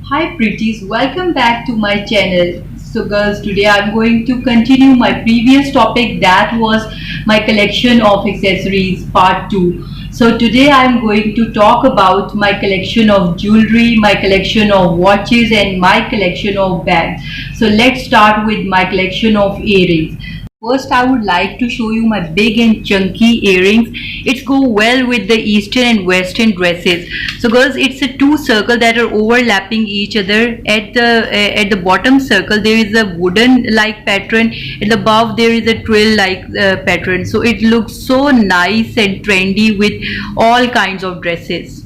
Hi pretties, welcome back to my channel. So girls, today I'm going to continue my previous topic, that was my collection of accessories part 2. So today I'm going to talk about my collection of jewelry, my collection of watches and my collection of bags. So let's start with my collection of earrings. First, I would like to show you my big and chunky earrings. It's go well with the eastern and western dresses. So girls, it's a two circle that are overlapping each other. At the bottom circle there is a wooden like pattern, and above there is a trill like pattern. So it looks so nice and trendy with all kinds of dresses.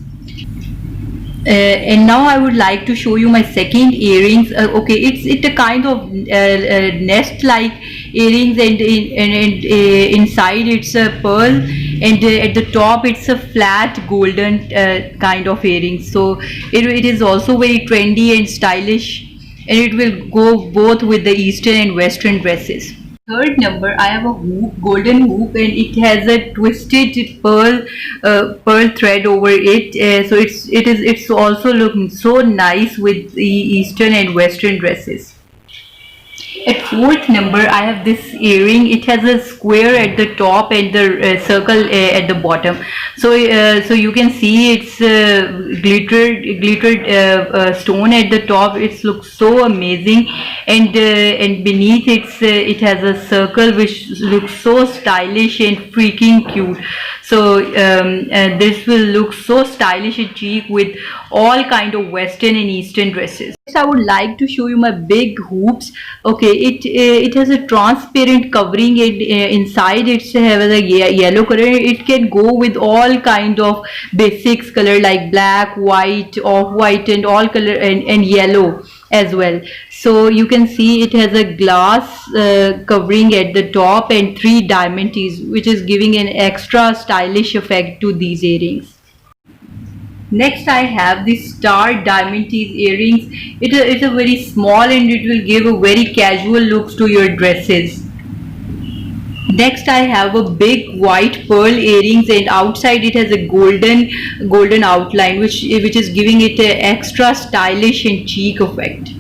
And now I would like to show you my second earrings. Okay, it's a kind of nest like earrings, and inside it's a pearl, and at the top it's a flat golden kind of earrings. So it is also very trendy and stylish, and it will go both with the eastern and western dresses. Third number, I have a hoop, golden hoop, and it has a twisted pearl thread over it. So it's also looking so nice with the eastern and western dresses. At fourth number, I have this earring. It has a square at the top and the circle at the bottom. So you can see it's glittered stone at the top. It looks so amazing, and beneath it has a circle which looks so stylish and freaking cute. So this will look so stylish and chic with all kind of western and eastern dresses. Next, I would like to show you my big hoops. Okay, it has a transparent covering. It inside it has a yellow color. It can go with all kind of basics color like black, white, off white, and all color, and yellow as well. So you can see it has a glass covering at the top and three diamond tees, which is giving an extra stylish effect to these earrings. Next, I have this star diamond tees earrings. It's a very small, and it will give a very casual looks to your dresses. Next, I have a big white pearl earrings, and outside it has a golden outline, which is giving it an extra stylish and chic effect.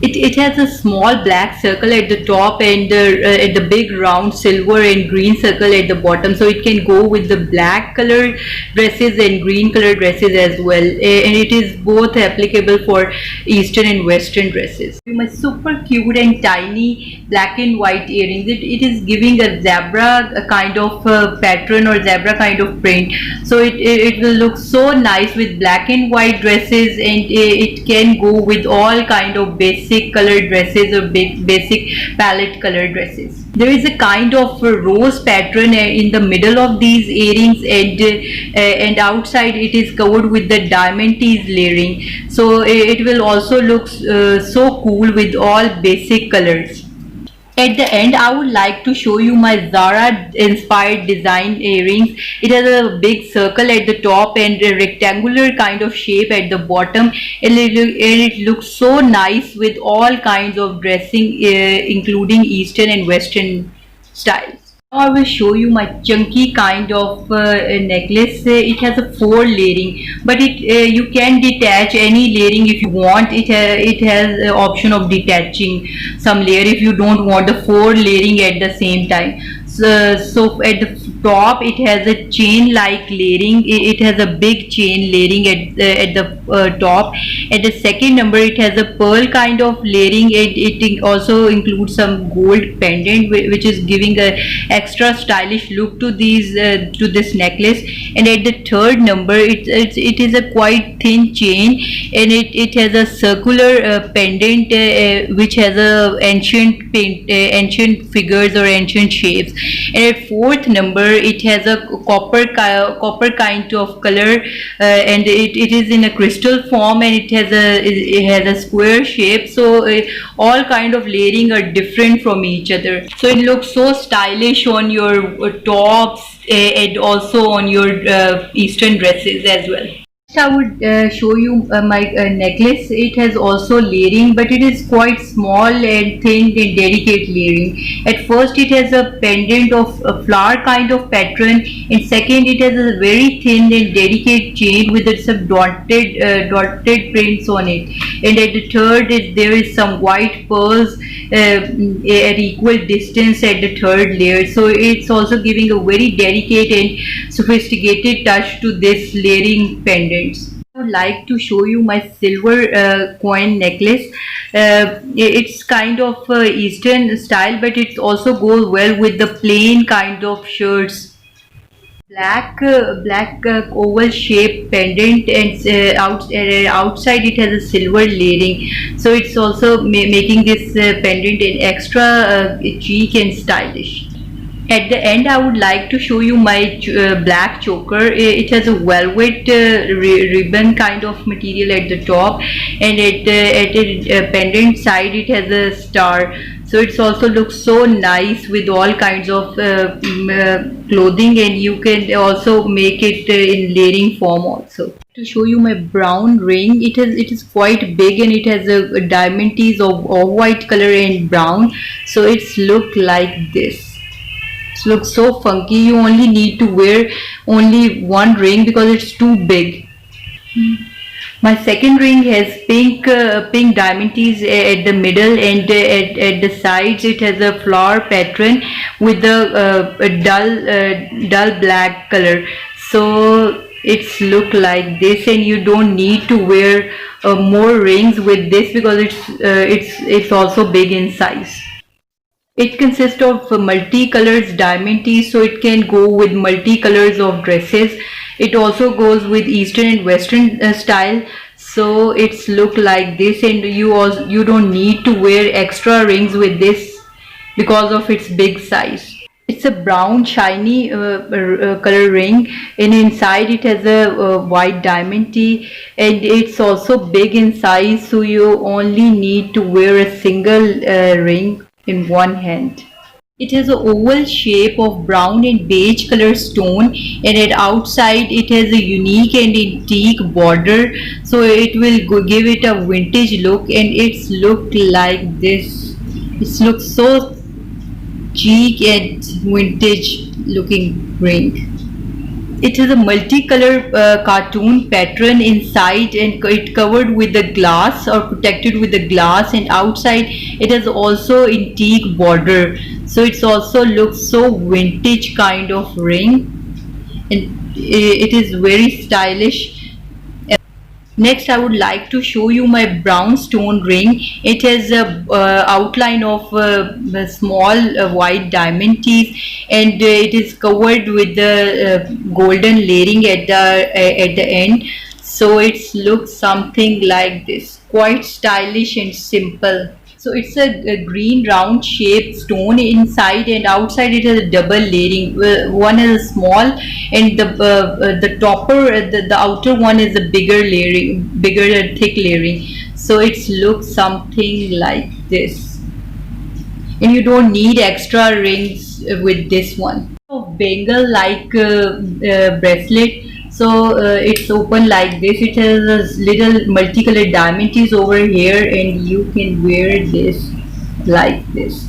It has a small black circle at the top, and at the big round silver and green circle at the bottom. So it can go with the black color dresses and green color dresses as well. And it is both applicable for eastern and western dresses. My super cute and tiny black and white earrings. It is giving a zebra kind of pattern or zebra kind of print. So it will look so nice with black and white dresses, and it can go with all kind of basic colored dresses or basic palette colored dresses. There is a kind of a rose pattern in the middle of these earrings, and outside it is covered with the diamond tees layering. So it will also look so cool with all basic colors. At the end, I would like to show you my Zara inspired design earrings. It has a big circle at the top and a rectangular kind of shape at the bottom, and it looks so nice with all kinds of dressing, including eastern and western styles. Now I will show you my chunky kind of necklace. It has a four layering, but you can detach any layering if you want. It has the option of detaching some layer if you don't want the four layering at the same time. So at the top it has a chain like layering. It has a big chain layering at the top. At the second number it has a pearl kind of layering. It also includes some gold pendant, which is giving a extra stylish look to this necklace. And at the third number it is a quite thin chain, and it has a circular pendant which has a ancient figures or ancient shapes. And at fourth number it has a copper kind of color, and it is in a crystal form, and it has a square shape. So all kind of layering are different from each other, so it looks so stylish on your tops and also on your eastern dresses as well. I would show you my necklace. It has also layering, but it is quite small and thin and delicate layering. At first it has a pendant of a flower kind of pattern, and second it has a very thin and delicate chain with some dotted prints on it. and at the third there is some white pearls at equal distance at the third layer. So it's also giving a very delicate and sophisticated touch to this layering pendants. I would like to show you my silver coin necklace. It's kind of Eastern style, but it also goes well with the plain kind of shirts. Black oval shaped pendant, and outside it has a silver layering, so it's also making this pendant an extra chic and stylish. At the end, I would like to show you my black choker. It has a velvet ribbon kind of material at the top, and at the pendant side it has a star. So it also looks so nice with all kinds of clothing, and you can also make it in layering form also. To show you my brown ring, it is quite big, and it has a diamond tees of white color and brown. So it's look like this. It looks so funky. You only need to wear only one ring because it's too big. My second ring has pink diamond tees at the middle, and at the sides it has a flower pattern with a dull black color. So it's look like this, and you don't need to wear more rings with this because it's also big in size. It consists of multicolors diamond tees, so it can go with multicolors of dresses. It also goes with Eastern and Western style. So it's look like this, and you don't need to wear extra rings with this because of its big size. It's a brown shiny color ring, and inside it has a white diamond tee, and it's also big in size, so you only need to wear a single ring in one hand. It has an oval shape of brown and beige color stone, and at outside it has a unique and antique border, so it will give it a vintage look, and it's look like this. It looks so chic and vintage looking ring. It has a multicolor cartoon pattern inside, and it covered with the glass or protected with the glass, and outside it has also antique border, so it's also looks so vintage kind of ring, and it is very stylish. Next, I would like to show you my brown stone ring. It has a outline of small white diamond teeth, and it is covered with the golden layering at the end. So it looks something like this, quite stylish and simple. So it's a green round shaped stone inside, and outside it has a double layering. One is small, and the topper, the outer one is a bigger layering, bigger and thick layering. So it looks something like this, and you don't need extra rings with this one. Bengal like bracelet. So it's open like this. It has a little multicolored diamond tees over here, and you can wear this like this.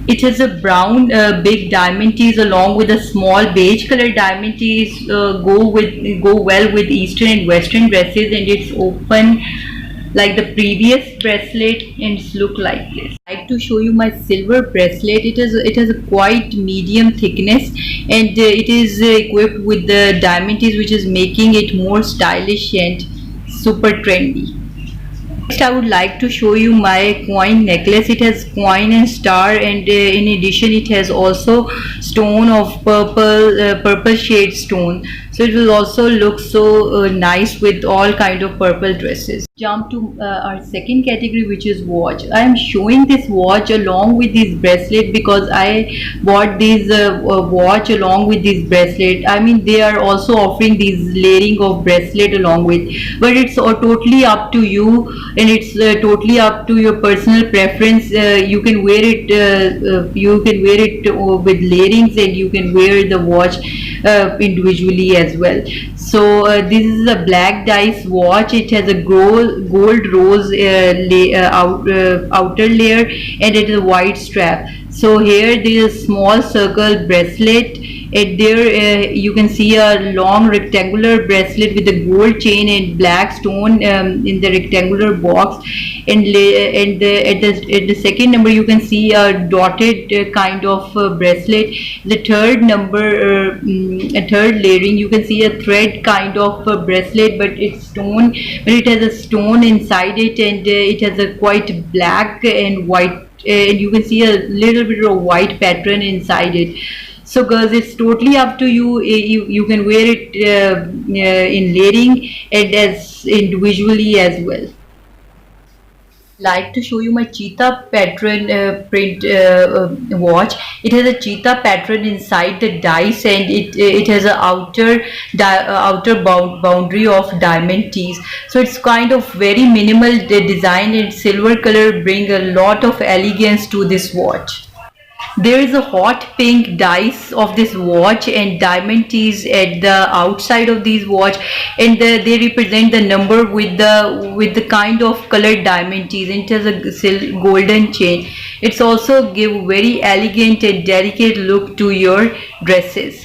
It has a brown big diamond tees along with a small beige colored diamond tees. Go well with Eastern and Western dresses, and it's open like the previous bracelet, and it's look like this. I like to show you my silver bracelet. It has a quite medium thickness, and it is equipped with the diamond tees, which is making it more stylish and super trendy. Next, I would like to show you my coin necklace. It has coin and star, and in addition it has also stone of purple shade stone, so it will also look so nice with all kind of purple dresses. Jump to our second category, which is watch. I am showing this watch along with this bracelet because I bought this watch along with this bracelet. I mean, they are also offering these layering of bracelet along with, but it's totally up to you, and it's totally up to your personal preference. You can wear it with layerings, and you can wear the watch individually as well. So this is a black dice watch. It has a gold rose outer layer, and it is a white strap. So here there is a small circle bracelet, And there you can see a long rectangular bracelet with a gold chain and black stone in the rectangular box. And at the second number you can see a dotted kind of bracelet. The third number, a third layering, you can see a thread kind of bracelet, but it's stone, but it has a stone inside it, and it has a quite black and white, and you can see a little bit of white pattern inside it. So girls, it's totally up to you. You can wear it in layering and as individually as well. Like to show you my cheetah pattern print watch. It has a cheetah pattern inside the dice, and it has a outer boundary of diamond tees. So it's kind of very minimal design, and silver color bring a lot of elegance to this watch. There is a hot pink dice of this watch and diamond tees at the outside of these watch, and they represent the number with the kind of colored diamond tees, and it has a golden chain. It's also give very elegant and delicate look to your dresses.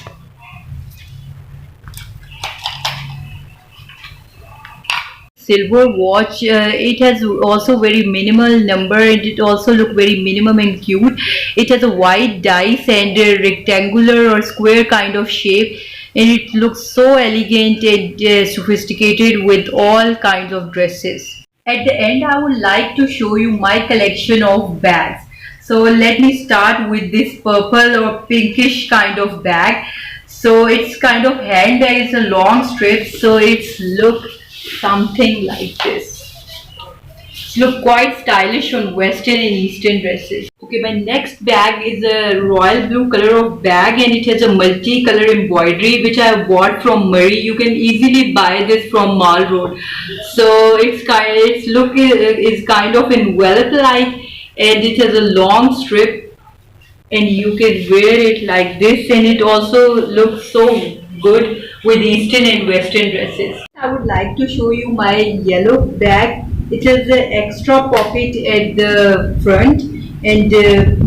Silver watch, it has also very minimal number, and it also look very minimum and cute. It has a white dice and a rectangular or square kind of shape, and it looks so elegant and sophisticated with all kinds of dresses. At the end, I would like to show you my collection of bags. So let me start with this purple or pinkish kind of bag. So it's kind of handbag, it's a long strip, so it's look something like this. Look quite stylish on western and eastern dresses. Okay, my next bag is a royal blue color of bag, and it has a multi-color embroidery which I bought from Murray. You can easily buy this from Mall Road. So its look is kind of envelope like, and it has a long strip, and you can wear it like this, and it also looks so good with eastern and western dresses. I would like to show you my yellow bag. It has an extra pocket at the front, and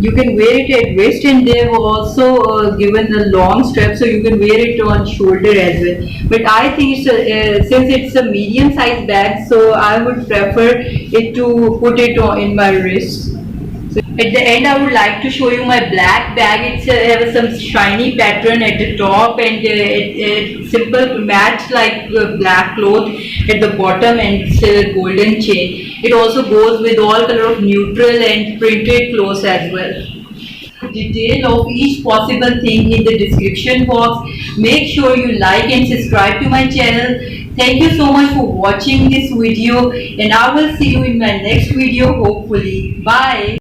you can wear it at wrist, and they have also given a long strap, so you can wear it on shoulder as well. But I think since it's a medium size bag, so I would prefer it to put it in my wrist. So at the end, I would like to show you my black bag. It has some shiny pattern at the top, and simple matte like black cloth at the bottom, and it's a golden chain. It also goes with all color of neutral and printed clothes as well. Detail of each possible thing in the description box. Make sure you like and subscribe to my channel. Thank you so much for watching this video, and I will see you in my next video hopefully. Bye.